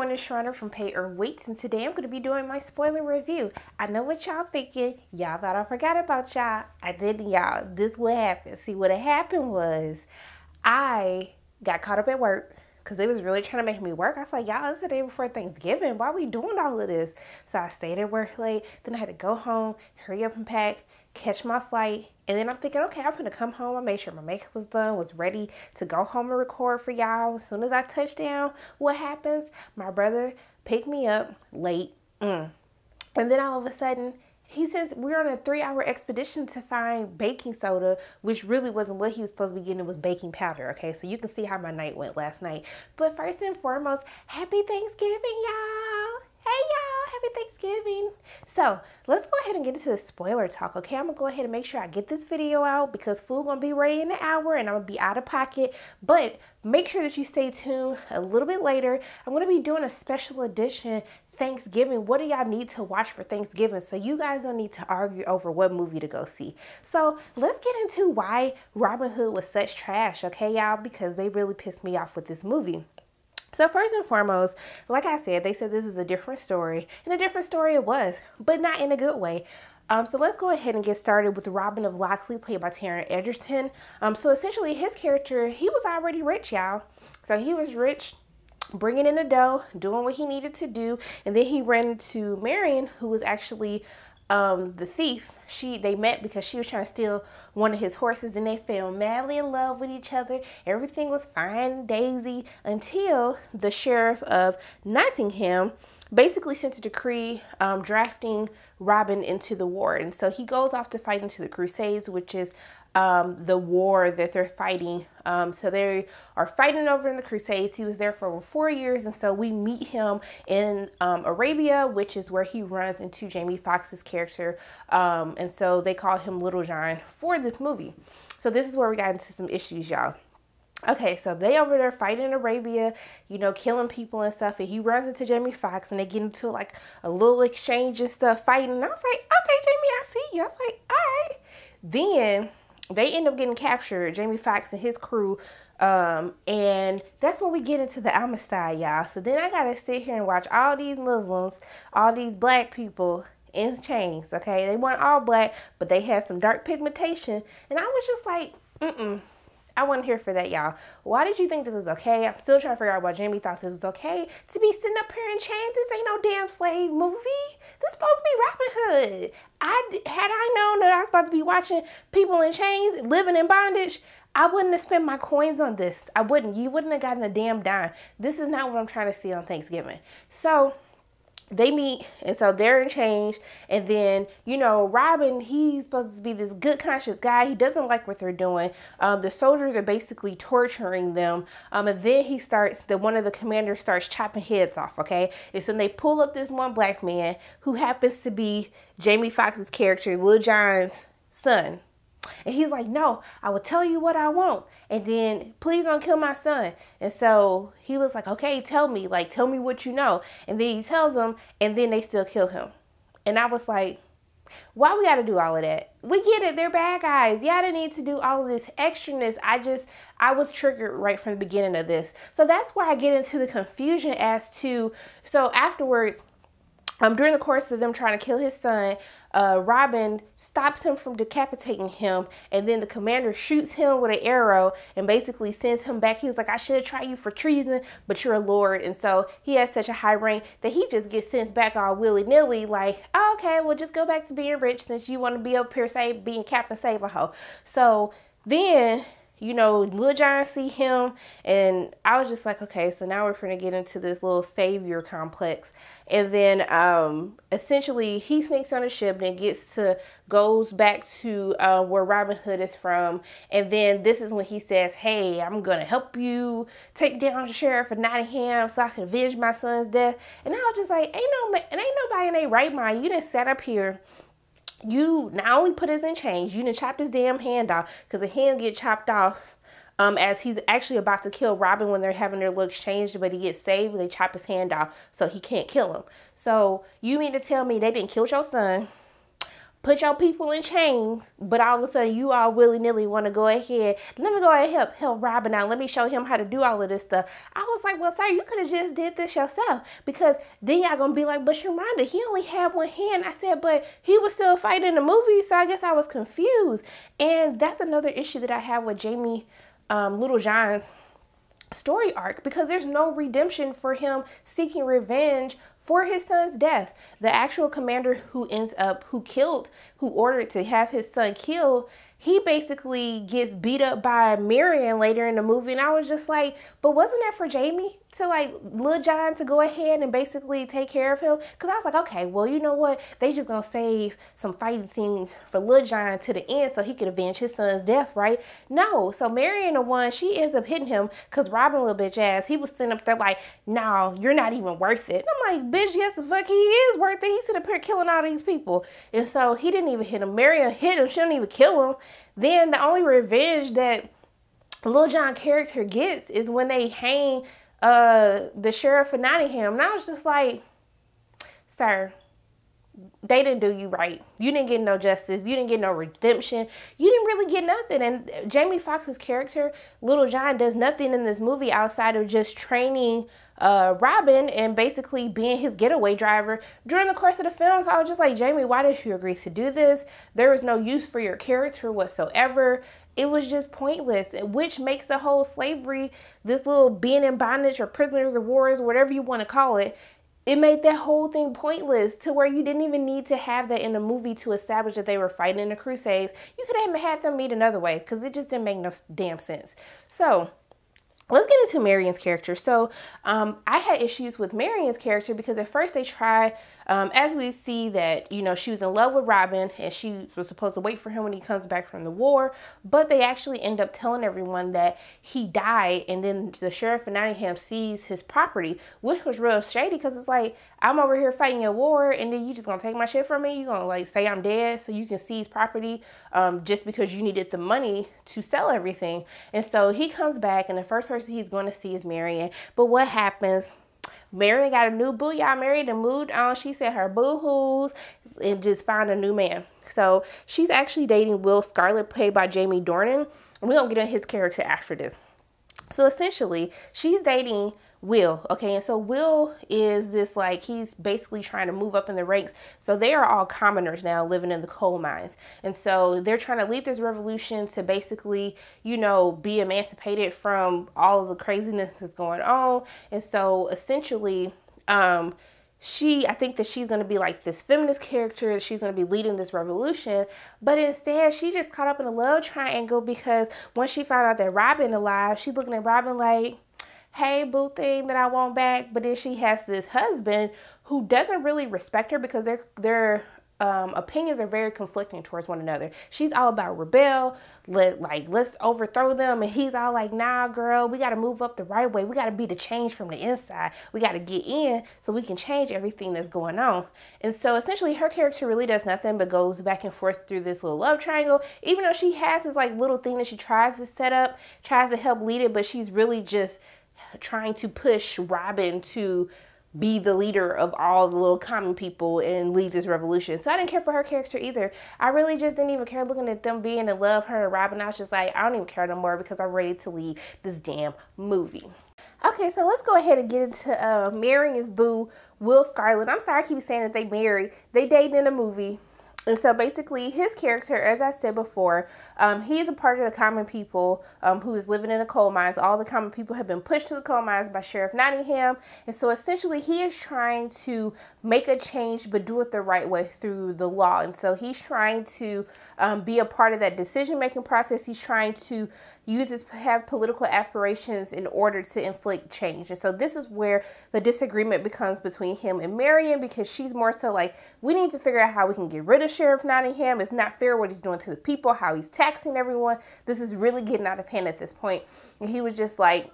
everyone, it's Shriner from Pay or Wait, and today I'm going to be doing my spoiler review. I know what y'all thinking. Y'all thought I forgot about y'all. I didn't, y'all. This what happened. See, what had happened was I got caught up at work because they was really trying to make me work. I was like, y'all, it's the day before Thanksgiving. Why are we doing all of this? So I stayed at work late. Then I had to go home, hurry up and pack, catch my flight. And then I'm thinking, okay, I'm gonna come home. I made sure my makeup was done, was ready to go home and record for y'all. As soon as I touch down, what happens? My brother picked me up late. And then all of a sudden, he says we're on a 3-hour expedition to find baking soda, which really wasn't what he was supposed to be getting. It was baking powder, okay? So you can see how my night went last night. But first and foremost, happy Thanksgiving, y'all. Hey, y'all, happy Thanksgiving. So let's go ahead and get into the spoiler talk, okay? I'm gonna go ahead and make sure I get this video out because food gonna be ready in an hour and I'm gonna be out of pocket. But make sure that you stay tuned a little bit later. I'm gonna be doing a special edition Thanksgiving. What do y'all need to watch for Thanksgiving? So you guys don't need to argue over what movie to go see. So let's get into why Robin Hood was such trash, okay, y'all? Because they really pissed me off with this movie. So first and foremost, like I said, they said this was a different story, and a different story it was, but not in a good way. So let's go ahead and get started with Robin of Loxley, played by Taron Egerton. So essentially his character, he was already rich, y'all. So he was rich, bringing in the dough, doing what he needed to do, and then he ran into Marion, who was actually the thief. They met because she was trying to steal one of his horses, and they fell madly in love with each other. Everything was fine and daisy until the sheriff of Nottingham basically sent a decree drafting Robin into the war. And so he goes off to fight into the Crusades, which is the war that they're fighting. So they are fighting over in the Crusades. He was there for over 4 years. And so we meet him in Arabia, which is where he runs into Jamie Foxx's character. And so they call him Little John for this movie. So this is where we got into some issues, y'all. Okay, so they over there fighting in Arabia, you know, killing people and stuff. And he runs into Jamie Foxx and they get into like a little exchange and stuff, fighting. And I was like, okay, Jamie, I see you. I was like, all right. Then they end up getting captured, Jamie Foxx and his crew. And that's when we get into the Amistad, y'all. So then I got to sit here and watch all these Muslims, all these black people in chains, okay? They weren't all black, but they had some dark pigmentation. And I was just like, I wasn't here for that, y'all. Why did you think this was okay? I'm still trying to figure out why Jamie thought this was okay to be sitting up here in chains. This ain't no damn slave movie. This is supposed to be Robin Hood. Had I known that I was about to be watching people in chains, living in bondage, I wouldn't have spent my coins on this. I wouldn't. You wouldn't have gotten a damn dime. This is not what I'm trying to see on Thanksgiving. So they meet, and so they're in change, and then, you know, Robin, he's supposed to be this good, conscious guy. He doesn't like what they're doing. The soldiers are basically torturing them, and then one of the commanders starts chopping heads off, okay? And so they pull up this one black man who happens to be Jamie Foxx's character, Lil Jon's son. And he's like, no, I will tell you what I want. And then please don't kill my son. And so he was like, okay, tell me what you know. And then he tells them, and then they still kill him. And I was like, why we got to do all of that? We get it. They're bad guys. Y'all didn't need to do all of this extraness. I was triggered right from the beginning of this. So that's where I get into the confusion as to, so afterwards, during the course of them trying to kill his son, Robin stops him from decapitating him, and then the commander shoots him with an arrow and basically sends him back. He was like, I should try you for treason, but you're a lord. And so he has such a high rank that he just gets sent back all willy-nilly, like, oh, okay, well, just go back to being rich since you want to be up here being Captain Save-A-Ho. So then, you know, Lil Jon see him, and I was just like, okay, so now we're going to get into this little savior complex. And then essentially he sneaks on a ship and goes back to where Robin Hood is from. And then this is when he says, hey, I'm going to help you take down the sheriff of Nottingham so I can avenge my son's death. And I was just like, ain't nobody in their right mind. You done sat up here. You not only put us in chains, you done chopped his damn hand off, because the hand get chopped off as he's actually about to kill Robin when they're having their looks changed, but he gets saved and they chop his hand off so he can't kill him. So you mean to tell me they didn't kill your son, put your people in chains, but all of a sudden you all willy-nilly want to go ahead. Let me go ahead and help Robin out. Let me show him how to do all of this stuff. I was like, well, sir, you could have just did this yourself, because then y'all gonna be like, but Sharonda, he only had one hand. I said, but he was still fighting in the movie, so I guess I was confused. And that's another issue that I have with Jamie Littlejohn's story arc, because there's no redemption for him seeking revenge for his son's death. The actual commander who ordered to have his son killed, he basically gets beat up by Marion later in the movie. And I was just like, but wasn't that for Jamie to, like, Lil Jon to go ahead and basically take care of him? Because I was like, okay, well, you know what? They just gonna save some fighting scenes for Lil Jon to the end so he could avenge his son's death, right? No. So Marion, the one, she ends up hitting him because Robin, little bitch ass, he was sitting up there like, no, you're not even worth it. I'm like, bitch, yes, the fuck he is worth it. He's sitting up here killing all these people. And so he didn't even hit him. Marion hit him. She didn't even kill him. Then the only revenge that Lil Jon character gets is when they hang the sheriff of Nottingham. And I was just like, sir, they didn't do you right. You didn't get no justice. You didn't get no redemption. You didn't really get nothing. And Jamie Foxx's character, Lil Jon, does nothing in this movie outside of just training Robin and basically being his getaway driver during the course of the film. So I was just like, Jamie, why did you agree to do this? There was no use for your character whatsoever. It was just pointless, which makes the whole slavery, this little being in bondage or prisoners of war, whatever you want to call it, it made that whole thing pointless, to where you didn't even need to have that in the movie to establish that they were fighting in the Crusades. You could have had them meet another way, because it just didn't make no damn sense. So let's get into Marion's character. So I had issues with Marion's character because at first they try, as we see that, you know, she was in love with Robin and she was supposed to wait for him when he comes back from the war, but they actually end up telling everyone that he died, and then the sheriff of Nottingham sees his property, which was real shady, because it's like, I'm over here fighting your war and then you just gonna take my shit from me? You gonna like say I'm dead so you can seize property just because you needed the money to sell everything? And so he comes back, and the first person he's going to see is Marion. But what happens? Marion got a new boo. Y'all married and moved on. She said her boo-hoos and just found a new man. So she's actually dating Will Scarlett, played by Jamie Dornan. And we're going to get on his character after this. So essentially, she's dating Will, okay? And so Will is this, like, he's basically trying to move up in the ranks. So they are all commoners now living in the coal mines. And so they're trying to lead this revolution to basically, you know, be emancipated from all of the craziness that's going on. And so essentially, I think that she's going to be like this feminist character. She's going to be leading this revolution. But instead, she just caught up in a love triangle, because once she found out that Robin alive, she's looking at Robin like, hey, boo thing that I want back. But then she has this husband who doesn't really respect her, because their opinions are very conflicting towards one another. She's all about rebel, let's overthrow them. And he's all like, nah, girl, we got to move up the right way. We got to be the change from the inside. We got to get in so we can change everything that's going on. And so essentially her character really does nothing but goes back and forth through this little love triangle, even though she has this like little thing that she tries to set up, tries to help lead it, but she's really just trying to push Robin to be the leader of all the little common people and lead this revolution. So I didn't care for her character either. I really just didn't even care looking at them being in love, her and Robin. I was just like, I don't even care no more, because I'm ready to lead this damn movie. Okay, so let's go ahead and get into Marion's boo, Will Scarlett. I'm sorry I keep saying that they married. They dated in a movie. And so basically his character, as I said before, he is a part of the common people who is living in the coal mines. All the common people have been pushed to the coal mines by Sheriff Nottingham. And so essentially he is trying to make a change, but do it the right way through the law. And so he's trying to be a part of that decision-making process. He's trying to have political aspirations in order to inflict change. And so this is where the disagreement becomes between him and Marion, because she's more so like, we need to figure out how we can get rid of Sheriff Nottingham. It's not fair what he's doing to the people, how he's taxing everyone. This is really getting out of hand at this point. And he was just like,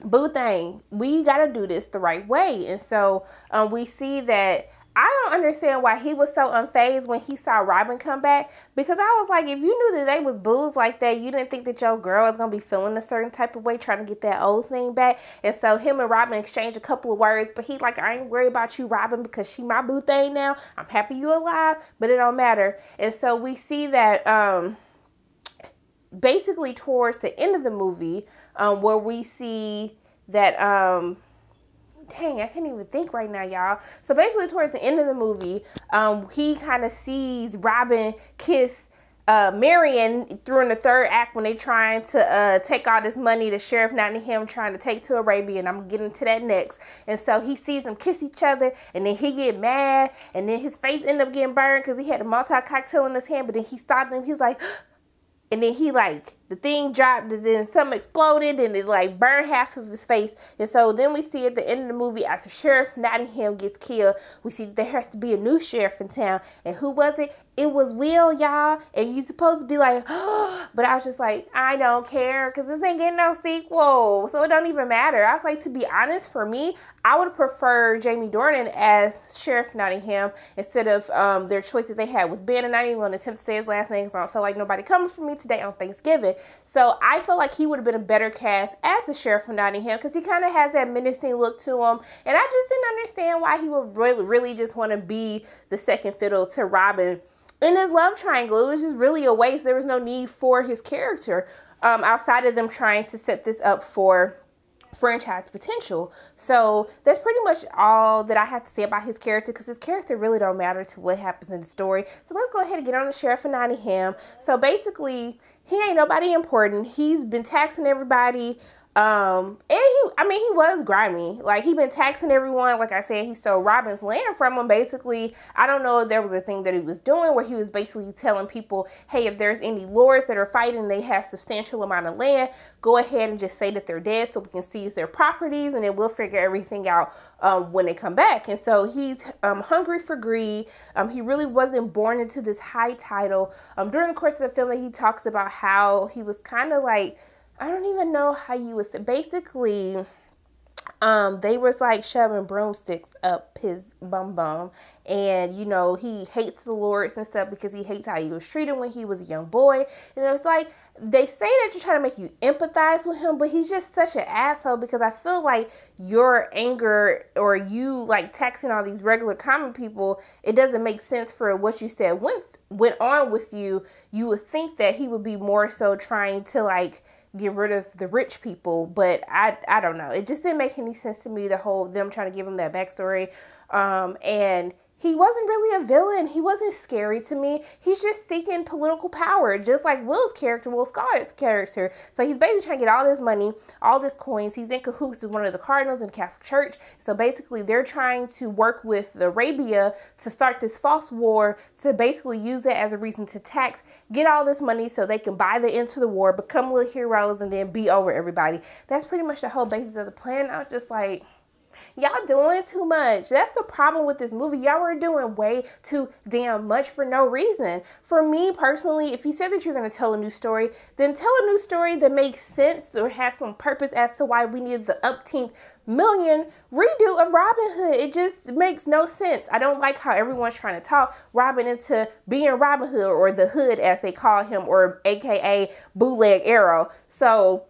boo thing, we got to do this the right way. And so we see that I don't understand why he was so unfazed when he saw Robin come back, because I was like, if you knew that they was booze like that, you didn't think that your girl was going to be feeling a certain type of way trying to get that old thing back. And so him and Robin exchanged a couple of words, but he like, I ain't worried about you, Robin, because she my boo thing now. I'm happy you alive, but it don't matter. And so we see that basically towards the end of the movie, where we see that dang, I can't even think right now, y'all. So basically towards the end of the movie, he kind of sees Robin kiss Marion through in the third act when they trying to take all this money the Sheriff Nottingham trying to take to Arabia, and I'm gonna get into that next. And so he sees them kiss each other, and then he get mad, and then his face end up getting burned because he had a multi-cocktail in his hand, but then he stopped him, he's like, and then he like, the thing dropped, and then something exploded, and it like burned half of his face. And so then we see at the end of the movie, after Sheriff Nottingham gets killed, we see there has to be a new sheriff in town. And who was it? It was Will, y'all. And you supposed to be like, oh, but I was just like, I don't care, because this ain't getting no sequel, so it don't even matter. I was like, to be honest, for me, I would prefer Jamie Dornan as Sheriff Nottingham instead of their choice that they had with Ben. And I didn't even want to attempt to say his last name because I don't feel like nobody coming for me today on Thanksgiving. So I feel like he would have been a better cast as the Sheriff of Nottingham, because he kind of has that menacing look to him. And I just didn't understand why he would really just want to be the second fiddle to Robin in this love triangle. It was just really a waste. There was no need for his character outside of them trying to set this up for franchise potential. So that's pretty much all that I have to say about his character, because his character really don't matter to what happens in the story. So let's go ahead and get on the Sheriff of Nottingham. So basically, he ain't nobody important. He's been taxing everybody. And he was grimy. Like, he been taxing everyone. Like I said, he stole Robin's land from him. Basically, I don't know if there was a thing that he was doing where he was basically telling people, hey, if there's any lords that are fighting, they have substantial amount of land, go ahead and just say that they're dead so we can seize their properties, and then we'll figure everything out when they come back. And so he's hungry for greed. He really wasn't born into this high title. During the course of the film, he talks about how he was kind of like, I don't even know how you would say, basically, they was like shoving broomsticks up his bum, and you know, he hates the lords and stuff because he hates how he was treated when he was a young boy. And it was like, they say that you're trying to make you empathize with him, but he's just such an asshole, because I feel like your anger or you like taxing all these regular common people, it doesn't make sense for what you said went on with you. You would think that he would be more so trying to like get rid of the rich people, but I don't know. It just didn't make any sense to me, the whole them trying to give him that backstory. And he wasn't really a villain. He wasn't scary to me. He's just seeking political power, just like Will Scarlett's character. So he's basically trying to get all this money, all this coins. He's in cahoots with one of the cardinals in the Catholic Church. So basically, they're trying to work with Arabia to start this false war, to basically use it as a reason to tax, get all this money so they can buy the end to the war, become little heroes, and then be over everybody. That's pretty much the whole basis of the plan. I was just like, y'all doing too much. That's the problem with this movie. Y'all were doing way too damn much for no reason. For me personally, if you said that you're going to tell a new story, then tell a new story that makes sense or has some purpose as to why we need the upteenth million redo of Robin Hood. It just makes no sense. I don't like how everyone's trying to talk Robin into being Robin Hood, or the Hood as they call him, or AKA Bootleg Arrow. So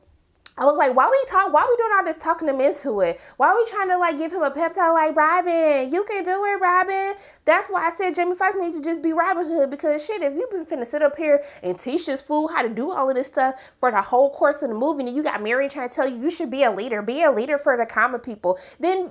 I was like, why we doing all this talking him into it? Why are we trying to like give him a pep talk like, Robin, you can do it, Robin? That's why I said Jamie Foxx needs to just be Robin Hood, because shit, if you've been finna sit up here and teach this fool how to do all of this stuff for the whole course of the movie, and you got Marion trying to tell you should be a leader for the common people, then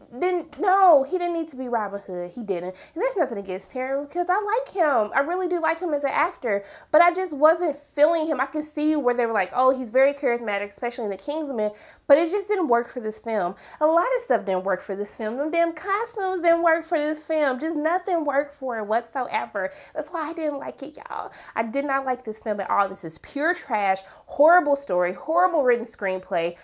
no, he didn't need to be Robin Hood. He didn't. And there's nothing against Taron, because I like him. I really do like him as an actor, but I just wasn't feeling him. I can see where they were like, oh, he's very charismatic, especially in the Kingsman, but it just didn't work for this film. A lot of stuff didn't work for this film. Them damn costumes didn't work for this film. Just nothing worked for it whatsoever. That's why I didn't like it, y'all. I did not like this film at all. This is pure trash, horrible story, horrible written screenplay.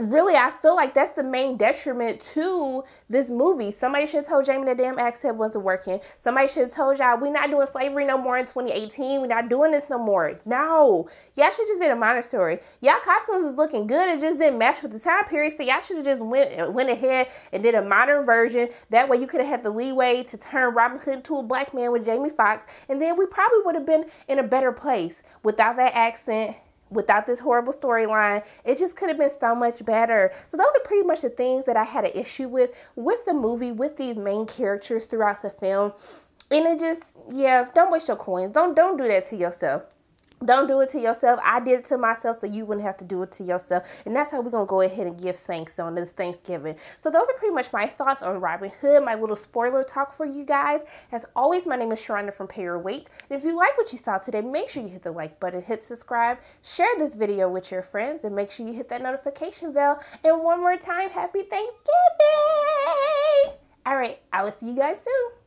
really, I feel like that's the main detriment to this movie. Somebody should have told Jamie the damn accent wasn't working. Somebody should have told y'all, we not doing slavery no more in 2018. We're not doing this no more. No. Y'all should just did a minor story. Y'all costumes was looking good. It just didn't match with the time period. So y'all should have just went ahead and did a modern version. That way you could have had the leeway to turn Robin Hood into a black man with Jamie Foxx. And then we probably would have been in a better place without that accent. Without this horrible storyline, it just could have been so much better. So those are pretty much the things that I had an issue with the movie, with these main characters throughout the film. And it just, yeah, don't waste your coins. Don't do that to yourself. Don't do it to yourself. I did it to myself, so you wouldn't have to do it to yourself. And that's how we're going to go ahead and give thanks on this Thanksgiving. So those are pretty much my thoughts on Robin Hood, my little spoiler talk for you guys. As always, my name is Sharonda from Pay Your Weight. And if you like what you saw today, make sure you hit the like button, hit subscribe, share this video with your friends, and make sure you hit that notification bell. And one more time, happy Thanksgiving! All right, I will see you guys soon.